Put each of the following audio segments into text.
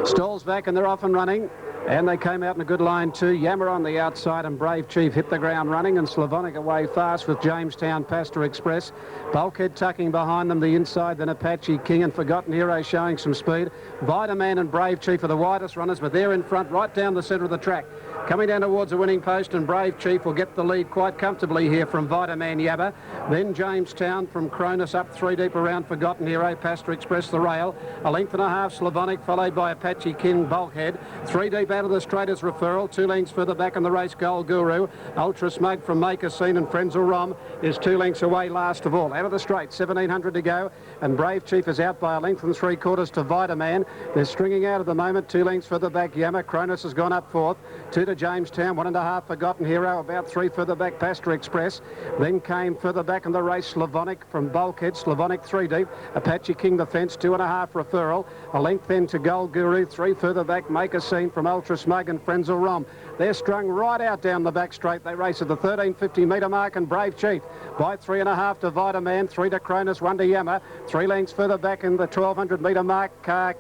Stalls back and they're off and running. And they came out in a good line too. Yammer on the outside and Brave Chief hit the ground running, and Slavonic away fast with Jamestown Pastor Express. Bulkhead tucking behind them the inside, then Apache King and Forgotten Hero showing some speed. Vitaman and Brave Chief are the widest runners, but they're in front right down the centre of the track. Coming down towards the winning post, and Brave Chief will get the lead quite comfortably here from Vitaman Yabba. Then Jamestown from Cronus up 3 deep around Forgotten Hero, Pastor Express the rail. A length and a half Slavonic, followed by Apache King, Bulkhead. 3 deep out of the straight is Referral. 2 lengths further back in the race, Gold Guru. Ultra Smug from Maker Scene and Frenzel Rom is 2 lengths away last of all. Out of the straight, 1700 to go, and Brave Chief is out by a length and 3/4 to Vitaman. They're stringing out at the moment. 2 lengths further back, Yammer. Cronus has gone up 4th. 2 to Jamestown, 1.5 Forgotten Hero, about 3 further back, Pastor Express. Then came further back in the race, Slavonic from Bulkhead. Slavonic 3 deep. Apache King the fence, 2.5 Referral. A length then to Gold Guru. 3 further back, Maker Scene from Ultra Smug and Frenzel Rom. They're strung right out down the back straight. They race at the 1350 metre mark, and Brave Chief by 3.5 to Vitaman, 3 to Cronus, 1 to Yammer. 3 lengths further back in the 1200 metre mark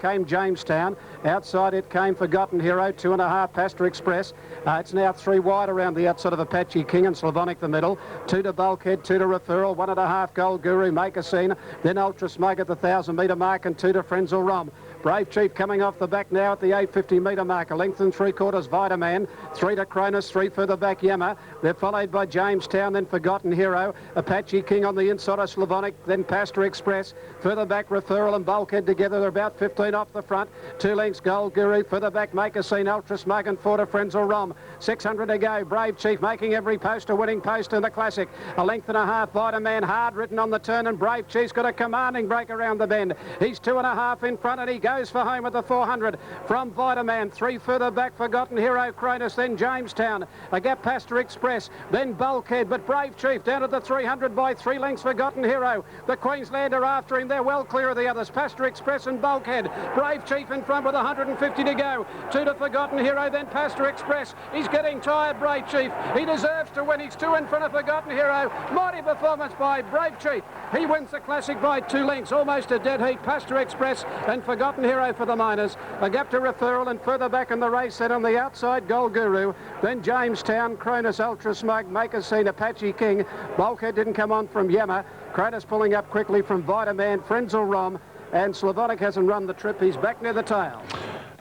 came Jamestown. Outside it came Forgotten Hero, 2.5 Pastor Express. It's now 3 wide around the outside of Apache King and Slavonic the middle. 2 to Bulkhead, 2 to Referral, 1.5 Gold Guru, Make a Scene. Then Ultra Smug at the 1000 metre mark, and 2 to Frenzel Rom. Brave Chief coming off the back now at the 850 metre mark. A length and 3/4 Vitaman. 3 to Cronus, 3 further back Yammer. They're followed by Jamestown, then Forgotten Hero. Apache King on the inside of Slavonic, then Pastor Express. Further back Referral and Bulkhead together. They're about 15 off the front. 2 lengths Gold Guru. Further back Make a Scene, Ultra Smug and 4 to Frenzel Rom. 600 to go. Brave Chief making every post a winning post in the Classic. A length and a half Vitaman hard written on the turn, and Brave Chief's got a commanding break around the bend. He's 2.5 in front, and he goes for home with the 400 from Vitaman. 3 further back Forgotten Hero, Cronus, then Jamestown. A gap Pastor Express, then Bulkhead, but Brave Chief down to the 300 by 3 lengths Forgotten Hero. The Queenslander after him. They're well clear of the others. Pastor Express and Bulkhead. Brave Chief in front with 150 to go. 2 to Forgotten Hero, then Pastor Express. He's getting tired, Brave Chief. He deserves to win. He's 2 in front of Forgotten Hero. Mighty performance by Brave Chief. He wins the Classic by 2 lengths. Almost a dead heat. Pastor Express and Forgotten Hero for the minors. A gap to Referral, and further back in the race set on the outside, Gold Guru. Then Jamestown, Cronus, Ultra Smug, Make a Scene, Apache King. Bulkhead didn't come on from Yammer. Cronus pulling up quickly from Vitaman, Frenzel Rom, and Slavonic hasn't run the trip. He's back near the tail.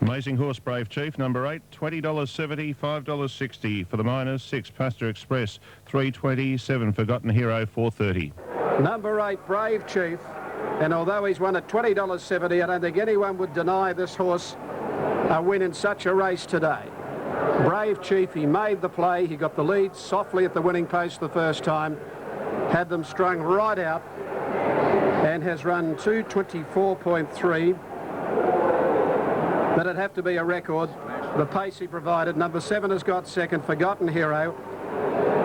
Amazing horse, Brave Chief, number 8, $20.70, $5.60 for the minors. 6 Pastor Express, $3.20, 7 Forgotten Hero, $4.30. Number 8, Brave Chief. And although he's won at $20.70, I don't think anyone would deny this horse a win in such a race today. Brave Chief, he made the play. He got the lead softly at the winning post the first time, had them strung right out, and has run 2:24.3. That'd have to be a record. The pace he provided. Number 7 has got second, Forgotten Hero,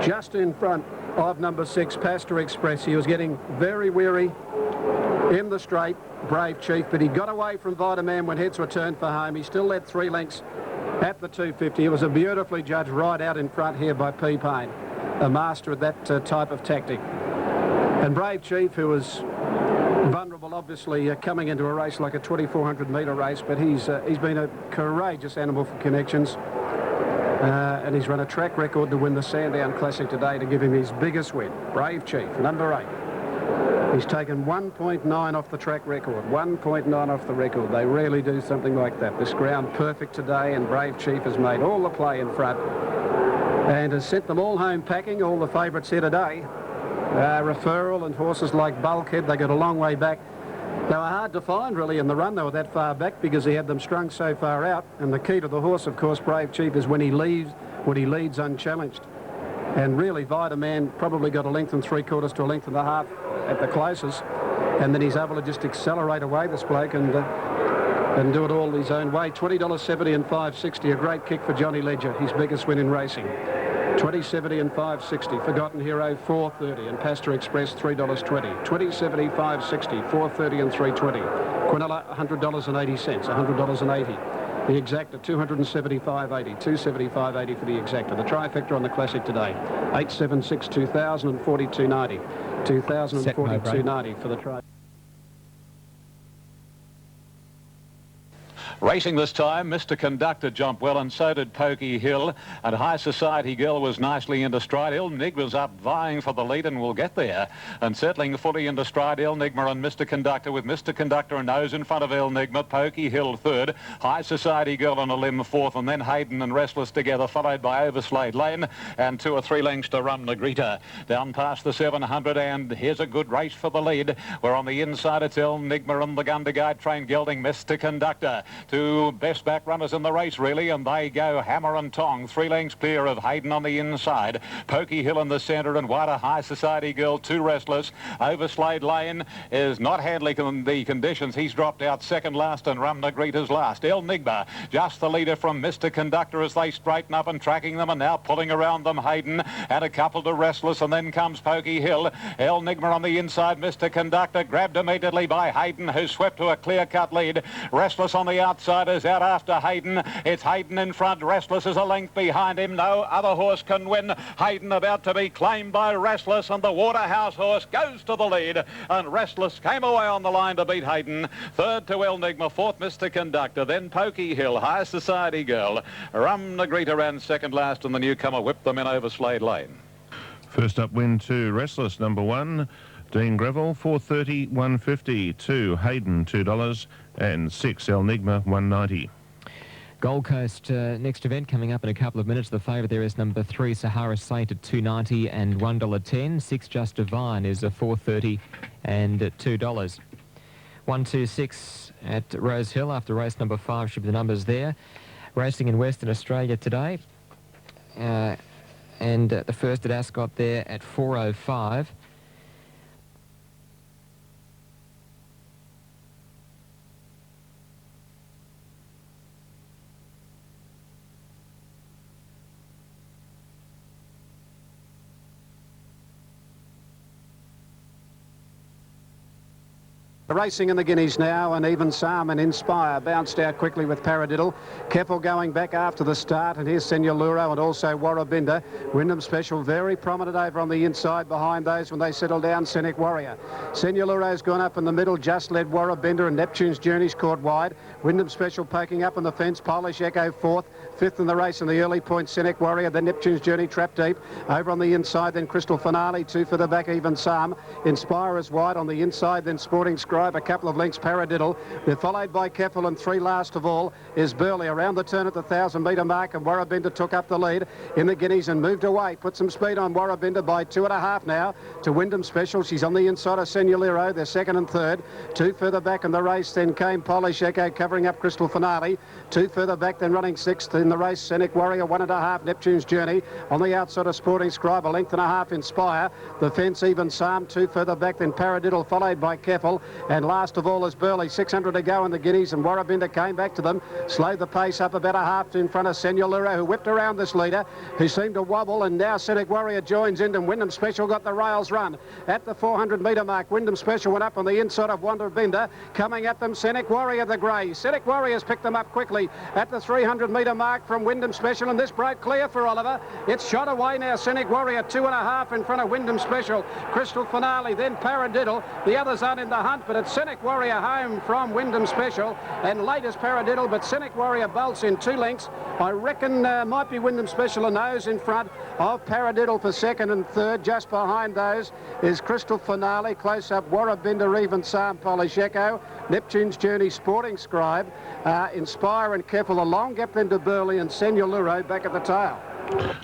just in front of number 6, Pastor Express. He was getting very weary in the straight, Brave Chief, but he got away from Vitaman when heads were turned for home. He still led 3 lengths at the 250. It was a beautifully judged ride out in front here by P. Payne, a master of that type of tactic. And Brave Chief, who was vulnerable, obviously, coming into a race like a 2400 metre race, but he's been a courageous animal for connections. And he's run a track record to win the Sandown Classic today to give him his biggest win. Brave Chief, number 8. He's taken 1.9 off the track record, 1.9 off the record. They rarely do something like that. This ground perfect today, and Brave Chief has made all the play in front and has sent them all home packing, all the favourites here today. Referral and horses like Bulkhead, they got a long way back. They were hard to find, really, in the run. They were that far back because he had them strung so far out. And the key to the horse, of course, Brave Chief, is when he leads unchallenged. And really, Vitaman probably got a length and 3/4 to a length and a half at the closest. And then he's able to just accelerate away, this bloke, and do it all his own way. $20.70 and $5.60, a great kick for Johnny Ledger, his biggest win in racing. $20.70 and $5.60. Forgotten Hero, $4.30, and Pastor Express, $3.20. $20.70, $5.60, $4.30 and $3.20. Quinella, $100.80, $100.80. The Exacta, $275.80, $275.80 for the Exacta. The trifecta on the Classic today, 876, 2000 and 42.90. 2000 and 42.90 for the tri. Racing this time, Mr. Conductor jumped well, and so did Pokey Hill. And High Society Girl was nicely into stride. Il Nigma's up vying for the lead and will get there. And settling fully into stride, Il Nigma and Mr. Conductor, with Mr. Conductor a nose in front of Il Nigma. Pokey Hill third. High Society Girl on a limb fourth, and then Hayden and Restless together, followed by Overslade Lane and 2 or 3 lengths to Rum Negrita. Down past the 700, and here's a good race for the lead. We're on the inside. It's Il Nigma and the Gunter Guide train gelding Mr. Conductor. 2 best back runners in the race, really, and they go hammer and tong. 3 lengths clear of Hayden on the inside. Pokey Hill in the centre, and wider High Society Girl, 2 Restless. Overslade Lane is not handling the conditions. He's dropped out second last, and Rum Negrita's last. Il Nigma, just the leader from Mr. Conductor as they straighten up and tracking them, and now pulling around them Hayden and a couple to Restless, and then comes Pokey Hill. Il Nigma on the inside. Mr. Conductor grabbed immediately by Hayden, who swept to a clear-cut lead. Restless on the outside is out after Hayden. It's Hayden in front. Restless is a length behind him. No other horse can win. Hayden about to be claimed by Restless, and the Waterhouse horse goes to the lead, and Restless came away on the line to beat Hayden. Third to Il Nigma, fourth Mr. Conductor, then Pokey Hill, High Society Girl. Rum Negrita ran second last, and the newcomer whipped them in over Slade Lane. First up win to Restless, number 1. Dean Greville, 4.30, 1.50. 2, Hayden, $2. And 6, Il Nigma, 1.90. Gold Coast next event coming up in a couple of minutes. The favourite there is number 3, Sahara Saint at $2.90 and $1.10. 6, Just Divine is a $4.30 and $2. 126 at Rose Hill after race number 5 should be the numbers there. Racing in Western Australia today. And the first at Ascot there at 4.05. Racing in the Guineas now, and even Psalm and Inspire bounced out quickly with Paradiddle. Keppel going back after the start, and here's Senuluro and also Warrabinda. Wyndham Special very prominent over on the inside behind those when they settle down. Scenic Warrior. Senulo's gone up in the middle, just led Warrabinda, and Neptune's Journey's caught wide. Wyndham Special poking up on the fence. Polish Echo fourth. Fifth in the race in the early point, Scenic Warrior. Then Neptune's Journey trapped deep. Over on the inside, then Crystal Finale. 2 for the back, even Psalm. Inspire is wide on the inside, then Sporting Scribe. A couple of lengths, Paradiddle. They're followed by Keppel, and 3 last of all is Burley. Around the turn at the 1,000-metre mark, and Warrabinda took up the lead in the Guineas and moved away. Put some speed on Warrabinda by 2.5 now to Wyndham Special. She's on the inside of Senuliro. They're second and third. 2 further back in the race, then came Polish Echo covering up Crystal Finale. 2 further back, then running sixth in the race, Scenic Warrior. 1.5, Neptune's Journey. On the outside of Sporting Scribe, a length and a half, Inspire. The fence, even Psalm. 2 further back, then Paradiddle, followed by Keppel. And last of all is Burley. 600 to go in the Guineas, and Warrabinda came back to them. Slowed the pace up about a half in front of Senuliro, who whipped around this leader, who seemed to wobble, and now Scenic Warrior joins in, and Wyndham Special got the rails run. At the 400-metre mark, Wyndham Special went up on the inside of Warrabinda. Coming at them, Scenic Warrior, the grey. Scenic Warrior's picked them up quickly at the 300-metre mark from Wyndham Special, and this broke clear for Oliver. It's shot away now, Scenic Warrior, 2.5 in front of Wyndham Special. Crystal Finale, then Paradiddle. The others aren't in the hunt, but it's Scenic Warrior home from Wyndham Special, and late is Paradiddle, but Scenic Warrior bolts in 2 lengths. I reckon might be Wyndham Special a nose in front of Paradiddle for second and third. Just behind those is Crystal Finale, close up Warrabinda, even Psalm, Polish Echo, Neptune's Journey, Sporting Scribe, Inspire and Keppel, a long gap then to Burley, and Senuluro back at the tail.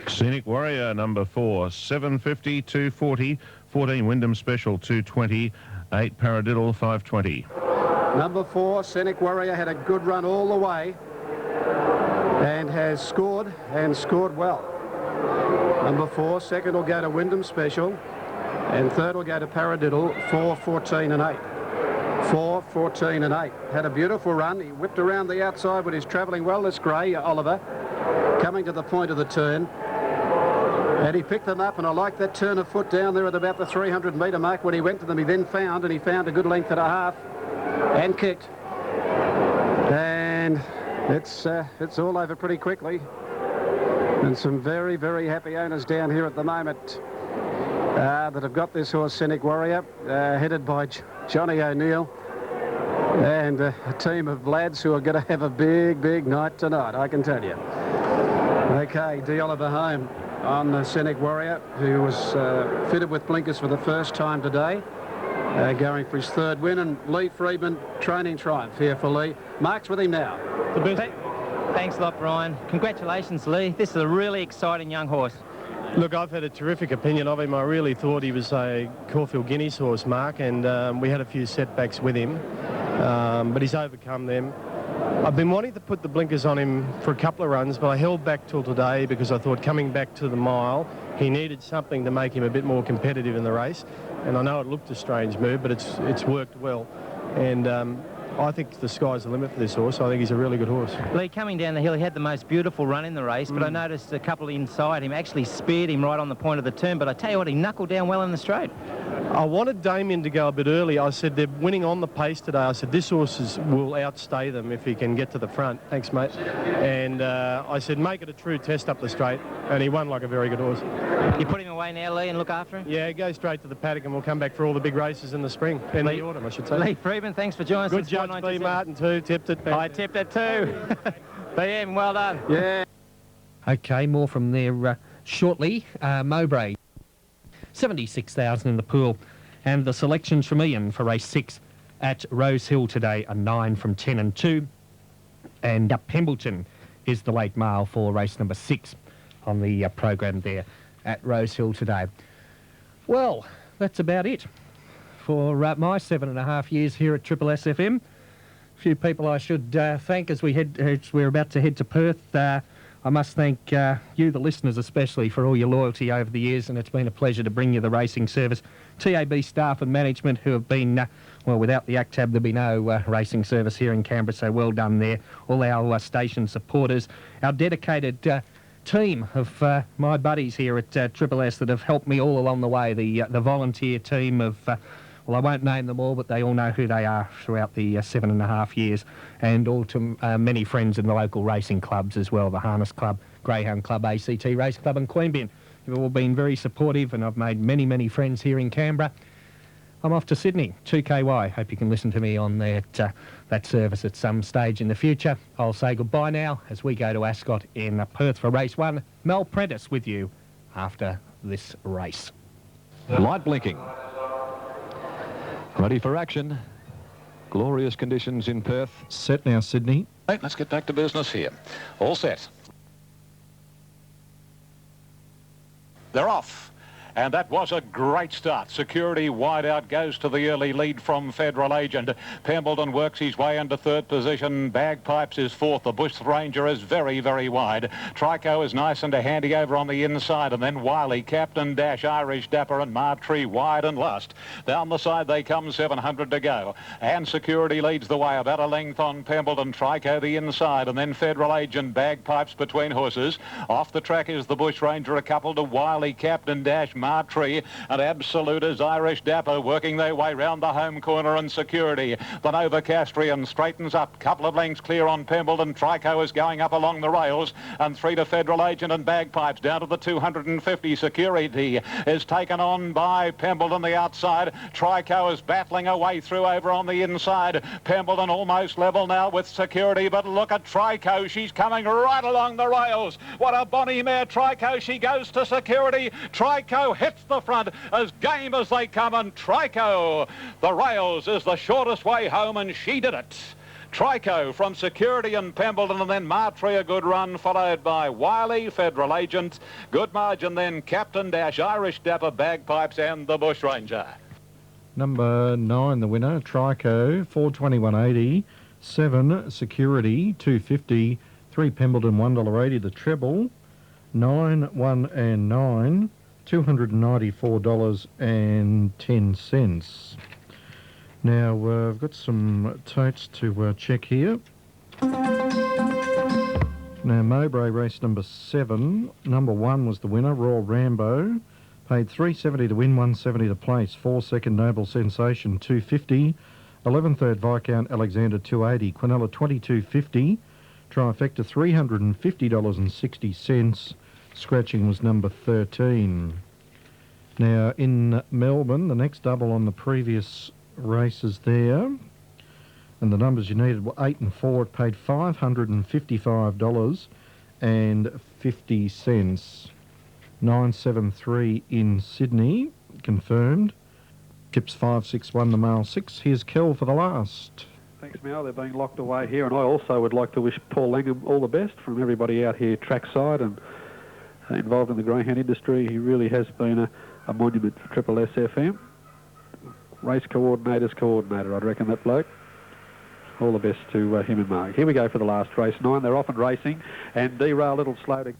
Scenic Warrior, number 4, 7.50, 2.40. 14, Wyndham Special, 2.20. 8, Paradiddle, 5.20. Number 4, Scenic Warrior, had a good run all the way and has scored, and scored well. Number 4, second will go to Wyndham Special, and third will go to Paradiddle. 4, 14 and 8. 4, 14 and 8. Had a beautiful run. He whipped around the outside, but he's travelling well, this grey, Oliver, coming to the point of the turn. And he picked them up, and I like that turn of foot down there at about the 300-metre mark. When he went to them, he then found a good length and a half, and kicked. And it's all over pretty quickly. And some very, very happy owners down here at the moment that have got this horse, Scenic Warrior, headed by Johnny O'Neill. And a team of lads who are going to have a big, big night tonight, I can tell you. Okay, D. Oliver home on the Scenic Warrior, who was fitted with blinkers for the first time today, going for his third win. And Lee Friedman, training triumph here for Lee. Mark's with him now. Thanks a lot, Brian. Congratulations, Lee. This is a really exciting young horse. Look, I've had a terrific opinion of him. I really thought he was a Caulfield Guineas horse, Mark, and we had a few setbacks with him, but he's overcome them. I've been wanting to put the blinkers on him for a couple of runs, but I held back till today because I thought coming back to the mile, he needed something to make him a bit more competitive in the race. And I know it looked a strange move, but it's worked well. And I think the sky's the limit for this horse. I think he's a really good horse. Lee, coming down the hill, he had the most beautiful run in the race, but I noticed a couple inside him actually speared him right on the point of the turn. But I tell you what, he knuckled down well in the straight. I wanted Damien to go a bit early. I said they're winning on the pace today. I said this horse will outstay them if he can get to the front. Thanks, mate. And I said make it a true test up the straight, and he won like a very good horse. You put him away now, Lee, and look after him? Yeah, go straight to the paddock, and we'll come back for all the big races in the spring. In the autumn, I should say. Lee Friedman, thanks for joining us. Good judge, B. Martin, too. Tipped it. I tipped it too. BM, well done. Yeah. Okay, more from there shortly. Mowbray, 76,000 in the pool. And the selections from Ian for race 6 at Rose Hill today are 9 from 10 and 2. And Pembleton is the late mile for race number 6 on the program there at Rose Hill today. Well, that's about it for my 7.5 years here at Triple SFM. A few people I should thank as we're about to head to Perth. I must thank you, the listeners, especially for all your loyalty over the years, and it's been a pleasure to bring you the racing service. TAB staff and management who have been, well, without the ACTAB there'd be no racing service here in Canberra, so well done there. All our station supporters, our dedicated team of my buddies here at Triple S that have helped me all along the way, the volunteer team of... well, I won't name them all, but they all know who they are throughout the 7.5 years, and all to many friends in the local racing clubs as well, the Harness Club, Greyhound Club, ACT Race Club and Queanbeyan. You've all been very supportive, and I've made many, many friends here in Canberra. I'm off to Sydney, 2KY. Hope you can listen to me on that service at some stage in the future. I'll say goodbye now as we go to Ascot in Perth for race 1. Mel Prentice with you after this race. Light blinking. Ready for action. Glorious conditions in Perth. Set now, Sydney. Right, let's get back to business here. All set. They're off. And that was a great start. Security wide out goes to the early lead from Federal Agent. Pembleton works his way into third position. Bagpipes is fourth. The Bush Ranger is very, very wide. Trico is nice and handy over on the inside. And then Wiley, Captain Dash, Irish Dapper and Martree wide and last. Down the side they come, 700 to go. And Security leads the way about a length on Pembleton. Trico the inside. And then Federal Agent, Bagpipes between horses. Off the track is the Bush Ranger, a couple to Wiley, Captain Dash, Martree and Absolute is Irish Dapper working their way round the home corner, and Security. The Novocastrian straightens up, couple of lengths clear on Pembleton. Trico is going up along the rails, and 3 to Federal Agent and Bagpipes down to the 250. Security is taken on by Pembleton the outside. Trico is battling her way through over on the inside. Pembleton almost level now with Security, but look at Trico. She's coming right along the rails. What a bonny mare, Trico. She goes to Security. Trico hits the front as game as they come, and Trico, the rails, is the shortest way home, and she did it. Trico from Security and Pembleton, and then Martree, a good run, followed by Wiley, Federal Agent. Good margin then, Captain Dash, Irish Dapper, Bagpipes and the Bush Ranger. Number 9, the winner, Trico, 421.80. 7, Security, 250. 3, Pembleton, $1.80. The treble, 9, 1 and 9. $294.10. Now, I've got some totes to check here. Now, Mowbray race number 7. Number 1 was the winner, Royal Rambo. Paid $3.70 to win, $1.70 to place. 4, Second Noble Sensation, $2.50. 11, Third Viscount Alexander, $2.80. Quinella, $22.50. Trifecta, $350.60. Scratching was number 13. Now, in Melbourne, the next double on the previous races there, And the numbers you needed were 8 and 4. It paid $555.50. 973 in Sydney, confirmed. Tips 561, the male 6. Here's Kel for the last. Thanks, Mal. They're being locked away here, and I also would like to wish Paul Langham all the best from everybody out here trackside and involved in the greyhound industry. He really has been a monument for Triple SFM. Race coordinator's coordinator, I'd reckon, that bloke. All the best to him and Mark. Here we go for the last race 9. They're off and racing, and Derail a little slow to...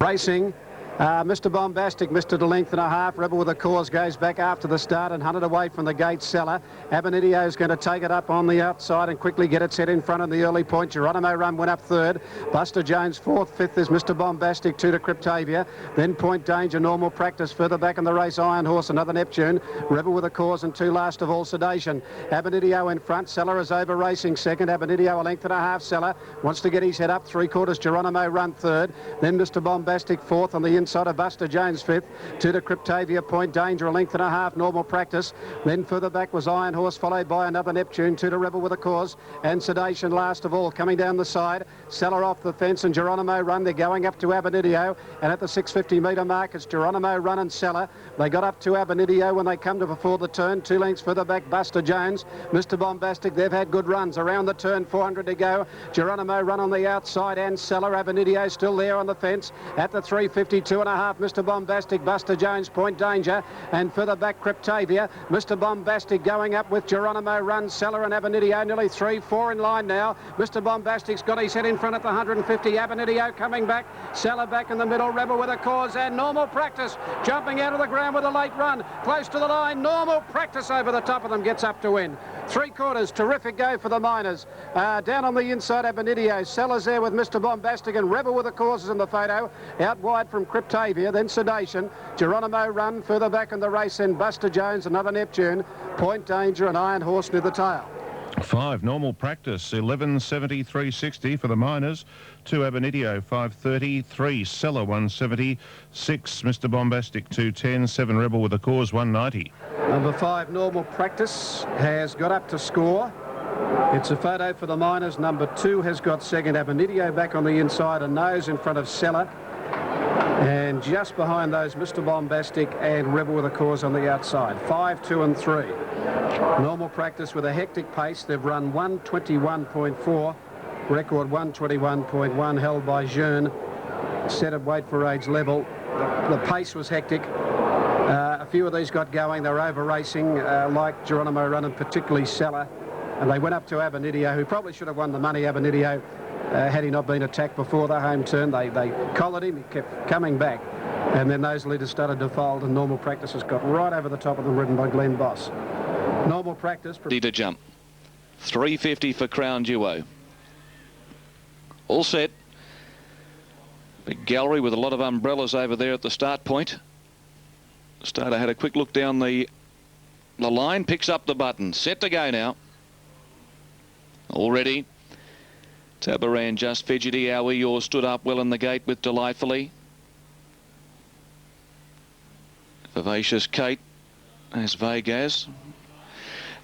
Racing. Mr. Bombastic, Mr. to length and a half. Rebel with a Cause goes back after the start and hunted away from the gate seller. Abonidio is going to take it up on the outside and quickly get it set in front in the early point. Geronimo Run went up third. Buster Jones fourth. Fifth is Mr. Bombastic, 2 to Cryptavia. Then Point Danger, Normal Practice. Further back in the race, Iron Horse, Another Neptune. Rebel with a Cause, and 2 last of all, Sedation. Abonidio in front. Seller is over racing second. Abonidio a length and a half. Seller wants to get his head up. 3/4 Geronimo Run third. Then Mr. Bombastic fourth on the inside of Buster Jones fifth. 2 to Cryptavia, Point Danger, a length and a half, Normal Practice. Then further back was Iron Horse, followed by Another Neptune. 2 to Rebel with a Cause, and Sedation last of all. Coming down the side, Seller off the fence and Geronimo Run. They're going up to Abonidio, and at the 650 metre mark it's Geronimo Run and Seller. They got up to Abonidio when they come to before the turn. 2 lengths further back, Buster Jones, Mr. Bombastic. They've had good runs around the turn. 400 to go. Geronimo Run on the outside and Seller. Abonidio still there on the fence at the 352 and a half. Mr. Bombastic, Buster Jones, Point Danger, and further back Cryptavia. Mr. Bombastic going up with Geronimo Run, Seller and Abonidio. Nearly 3-4 in line now. Mr. Bombastic's got his head in front at the 150. Abonidio coming back. Seller back in the middle. Rebel with a Cause and Normal Practice jumping out of the ground with a late run. Close to the line. Normal Practice over the top of them gets up to win. 3/4. Terrific go for the Miners. Down on the inside, Abonidio. Seller's there with Mr. Bombastic, and Rebel with the Causes in the photo. Out wide from Cryptavia, then Sedation. Geronimo Run further back in the race, then Buster Jones, Another Neptune, Point Danger and Iron Horse near the tail. 5 Normal Practice, 11.70, 3.60 for the Miners. 2 Abonidio, 5.30. 3 Seller, 1.70. 6 Mr. Bombastic, 2.10. 7 Rebel with a Cause, 1.90. Number 5 Normal Practice has got up to score. It's a photo for the Miners. Number 2 has got second. Abonidio back on the inside and nose in front of Seller. And just behind those, Mr. Bombastic and Rebel with a Cause on the outside. 5, 2 and 3. Normal Practice with a hectic pace. They've run 121.4. Record 121.1 held by Jeune. Set at weight for age level. The pace was hectic. A few of these got going. They were over racing, like Geronimo Run and particularly Seller. And they went up to Abonidio, who probably should have won the money. Abonidio, had he not been attacked before the home turn, they collared him. He kept coming back. And then those leaders started to fold, and Normal Practice has got right over the top of them, ridden by Glenn Boss. Normal Practice. To jump. 350 for Crown Duo. All set. Big gallery with a lot of umbrellas over there at the start point. Starter had a quick look down the line, picks up the button. Set to go now. Already. Tabaran just fidgety. Our Eeyore stood up well in the gate with Delightfully. Vivacious Kate as Vegas.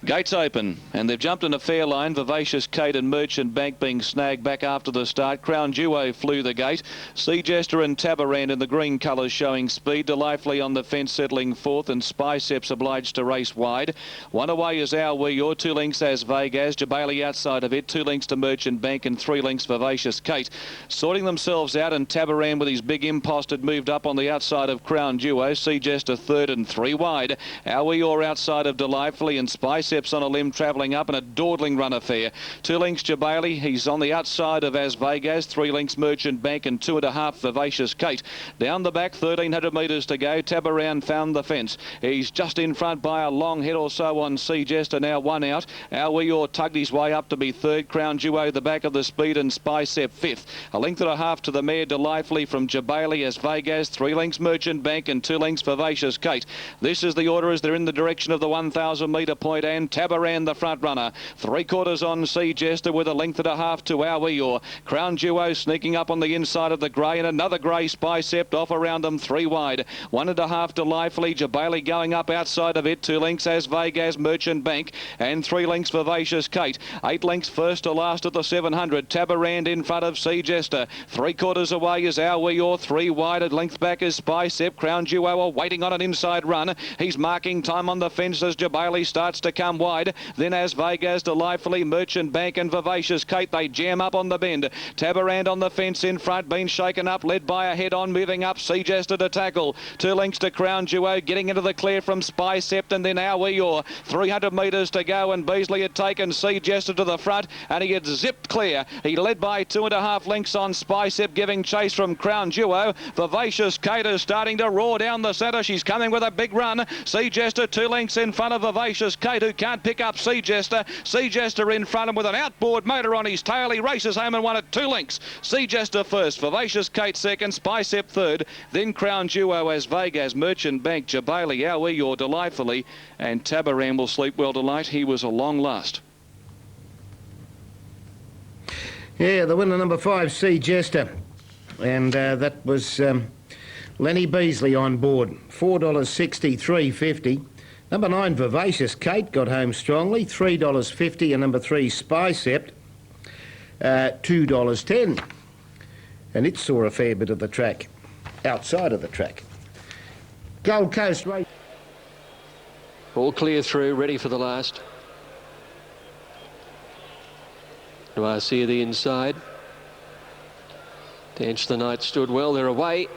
Gates open, and they've jumped in a fair line. Vivacious Kate and Merchant Bank being snagged back after the start. Crown Duo flew the gate. Sea Jester and Tabaran in the green colours showing speed. Delightfully on the fence settling fourth, and Spiceps obliged to race wide. One away is Our Weor, 2 lengths as Vegas. Jabali outside of it, 2 lengths to Merchant Bank and 3 lengths Vivacious Kate. Sorting themselves out, and Tabaran with his big impost had moved up on the outside of Crown Duo. Sea Jester third and 3 wide. Our Weor outside of Delightfully, and Spiceps on a limb travelling up in a dawdling run affair. 2 lengths Jabali, he's on the outside of As Vegas. 3 lengths Merchant Bank and 2.5 Vivacious Kate. Down the back, 1,300 metres to go. Tabaran found the fence. He's just in front by a long head or so on Sea Jester, now 1 out. Our Weor tugged his way up to be third. Crown Duo the back of the speed, and Spicep fifth. A length and a half to the mare Delightfully from Jabali. As Vegas, 3 lengths Merchant Bank and 2 lengths Vivacious Kate. This is the order as they're in the direction of the 1,000 metre point. And and Tabaran the front runner. 3/4 on Sea Jester with a length and a half to Our Weor. Crown Duo sneaking up on the inside of the grey, and another grey Spy Sept off around them 3 wide. 1.5 Delightfully. Jabali going up outside of it. 2 lengths As Vegas, Merchant Bank, and 3 lengths Vivacious Kate. 8 lengths first to last at the 700. Tabarand in front of Sea Jester. 3/4 away is Our Weor. 3 wide. At length back is Spy Sept. Crown Duo are waiting on an inside run. He's marking time on the fence as Jabali starts to come wide. Then As Vegas, Delightfully, Merchant Bank and Vivacious Kate. They jam up on the bend. Tabarand on the fence in front, been shaken up, led by a head-on, moving up. Sea Jester to tackle. 2 lengths to Crown Duo, getting into the clear from Spy Sept, and then Our Weor. 300 metres to go, and Beasley had taken Sea Jester to the front, and he had zipped clear. He led by 2.5 lengths on Spy Sept, giving chase from Crown Duo. Vivacious Kate is starting to roar down the centre. She's coming with a big run. Sea Jester 2 lengths in front of Vivacious Kate, who can't pick up Sea Jester. Sea Jester in front of him with an outboard motor on his tail. He races home and won at 2 lengths. Sea Jester first, Vivacious Kate second, Spy Sept third, then Crown Duo, As Vegas, Merchant Bank, Jabali, Our Weor, Delightfully, and Tabaran will sleep well tonight. He was a long last. Yeah, the winner number 5, Sea Jester, and that was Lenny Beasley on board. $4.60, $3.50. Number 9, Vivacious Kate, got home strongly, $3.50, and number 3, Spy Sept, $2.10. And it saw a fair bit of the track, outside of the track. Gold Coast race. All clear through, ready for the last. Noircia the inside. Dance the Night stood well, they're away.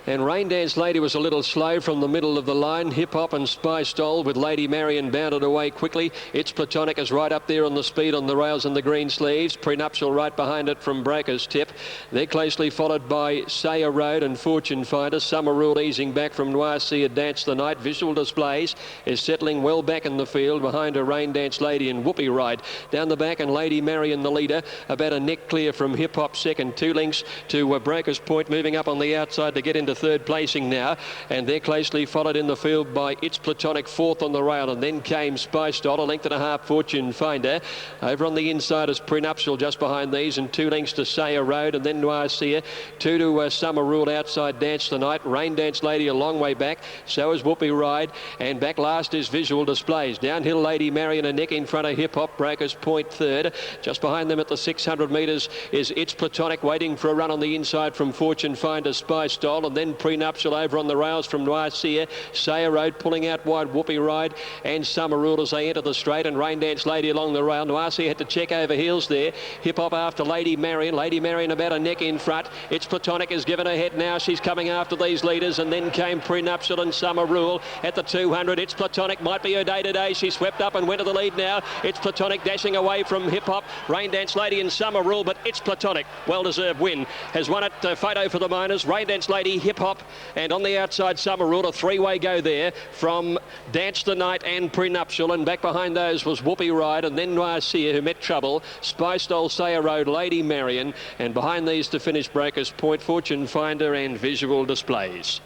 And Rain Dance Lady was a little slow from the middle of the line. Hip Hop and Spy Stole with Lady Marion bounded away quickly. It's Platonic is right up there on the speed on the rails and the green sleeves. Prenuptial right behind it from Breaker's Tip. They're closely followed by Sayer Road and Fortune Finder. Summer Rule easing back from Noircia Dance the Night. Visual Displays is settling well back in the field behind a Rain Dance Lady and Whoopie Ride. Down the back and Lady Marion the leader. About a neck clear from Hip Hop second. 2 lengths to Breaker's Point, moving up on the outside to get into third placing now, and they're closely followed in the field by It's Platonic fourth on the rail, and then came Spy Stole, a length and a half Fortune Finder. Over on the inside is Prenuptial just behind these, and 2 lengths to Sayer Road, and then Noircia. 2 to Summer Rule outside Dance the Night. Rain Dance Lady a long way back, so is Whoopie Ride, and back last is Visual Displays. Downhill Lady Marion a neck in front of Hip Hop. Breakers Point third. Just behind them at the 600 metres is It's Platonic waiting for a run on the inside from Fortune Finder, Spy Stole, and then Prenuptial over on the rails from Noircia. Sayer Road pulling out wide, Whoopie Ride and Summer Rule as they enter the straight, and Rain Dance Lady along the rail. Noircia had to check over heels there. Hip Hop after Lady Marion. Lady Marion about a neck in front. It's Platonic is given her head now. She's coming after these leaders, and then came Prenuptial and Summer Rule at the 200. It's Platonic might be her day today. She swept up and went to the lead now. It's Platonic dashing away from Hip Hop, Rain Dance Lady and Summer Rule, but It's Platonic, well-deserved win, has won it. Photo for the Miners. Rain Dance Lady, Hip Hop, and on the outside Summer Rule, a 3-way go there from Dance the Night and Prenuptial, and back behind those was Whoopie Ride, and then Noircia, who met trouble. Spy Stole, Sayer Road, Lady Marion, and behind these to finish Breakers Point, Fortune Finder and Visual Displays.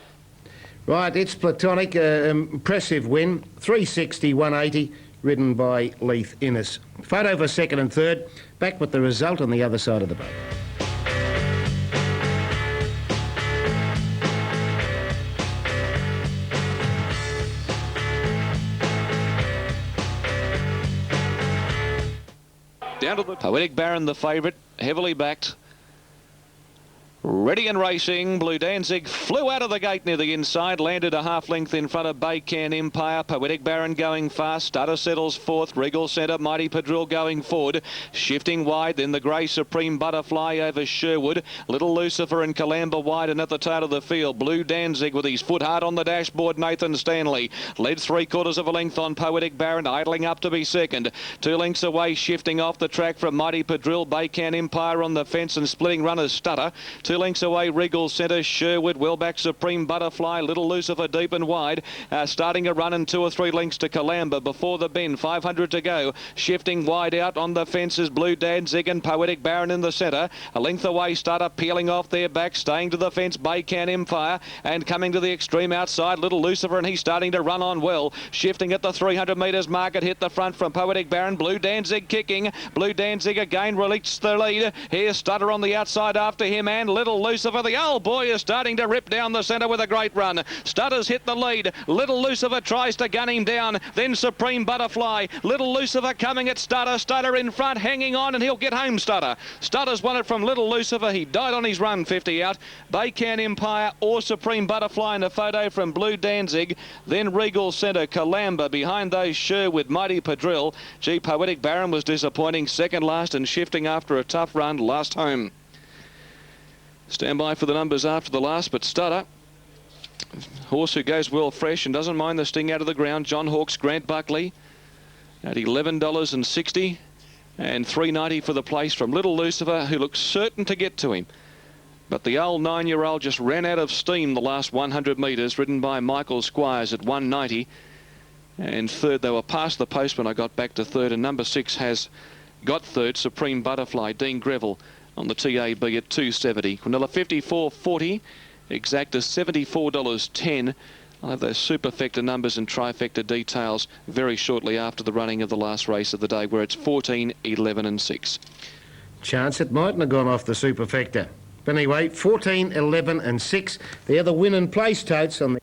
Right, It's Platonic, impressive win, 360, 180, ridden by Leith Innes. Photo for second and third, back with the result on the other side of the boat. Down to the Poetic Baron, the favourite, heavily backed. Ready and racing. Blue Danzig flew out of the gate near the inside, landed a half length in front of Baycan Empire. Poetic Baron going fast. Stutter settles fourth. Regal Centre, Mighty Padrille going forward. Shifting wide, then the Grey Supreme Butterfly over Sherwood. Little Lucifer and Calamba wide, and at the tail of the field, Blue Danzig with his foot hard on the dashboard. Nathan Stanley led 3/4 of a length on Poetic Baron, idling up to be second. 2 lengths away, shifting off the track from Mighty Padrille. Baycan Empire on the fence, and splitting runners Stutter. 2 lengths away, Regal Centre, Sherwood, well back, Supreme Butterfly, Little Lucifer deep and wide. Starting a run and 2 or 3 lengths to Calamba before the bend. 500 to go. Shifting wide out on the fences, Blue Danzig and Poetic Baron in the centre. A length away, Starter peeling off their back, staying to the fence, Baycan Empire, and coming to the extreme outside, Little Lucifer, and he's starting to run on well. Shifting at the 300 metres mark, it hit the front from Poetic Baron. Blue Danzig kicking. Blue Danzig again released the lead. Here's Stutter on the outside after him, and Little Lucifer. The old boy is starting to rip down the centre with a great run. Stutter's hit the lead. Little Lucifer tries to gun him down. Then Supreme Butterfly. Little Lucifer coming at Stutter. Stutter in front, hanging on, and he'll get home, Stutter. Stutter's won it from Little Lucifer. He died on his run, 50 out. Baycan Empire or Supreme Butterfly in a photo from Blue Danzig. Then Regal Centre, Calamba. Behind those, Sherwood, Mighty Padrille. Poetic Baron was disappointing, second last and shifting after a tough run, last home. Stand by for the numbers after the last, but Stutter, horse who goes well fresh and doesn't mind the sting out of the ground. John Hawkes, Grant Buckley at $11.60 and $3.90 for the place from Little Lucifer, who looks certain to get to him. But the old 9-year-old just ran out of steam the last 100 metres, ridden by Michael Squires at $1.90. And third, they were past the post when I got back to third, and number 6 has got third, Supreme Butterfly, Dean Greville on the TAB at $2.70. Quinella 54.40, exacta $74.10. I'll have those superfecta numbers and trifecta details very shortly after the running of the last race of the day, where it's 14, 11 and 6. Chance it mightn't have gone off the superfecta. But anyway, 14, 11 and 6. They're the win and place totes on the...